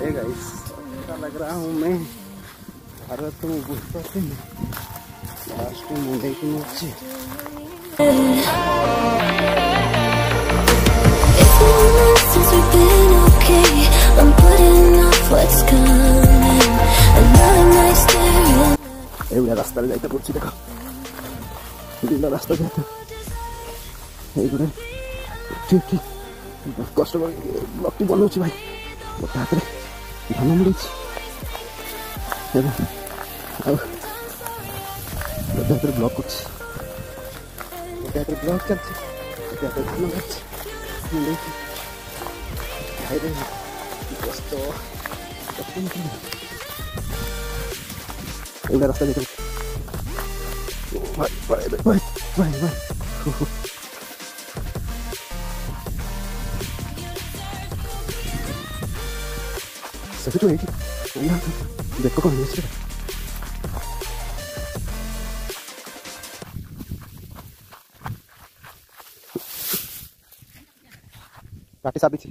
Hey guys, ऐसा लग रहा हूँ मैं भारत में बुझते लास्ट में मुंबई की नीचे। एवढ्या रस्त्याला जायचं पुढची देखा दिला रस्ता जातो ଏଇଗୁଡେ ଠିକ ଠିକ କଷ୍ଟ କରି ବ୍ଲକଟି ବନଉଛି ଭାଇ। ଗୋଟେ ହାତରେ ଧାନ ମିଳୁଛି ଏବଂ ଆଉ ଗୋଟେ ହାତରେ ବ୍ଲକ କରୁଛି, ଗୋଟେ ହାତରେ ବ୍ଲକ ଚାଲିଛି, ଗୋଟେ ହାତରେ ଧାନ କାଟୁଛି ମିଳୁଛି ଭାଇରେ କଷ୍ଟ। एवढ्या रस्ता देखो भाई भाई भाई भाई भाई सभी तो एक ही देखो कौन है काटे साथ थी।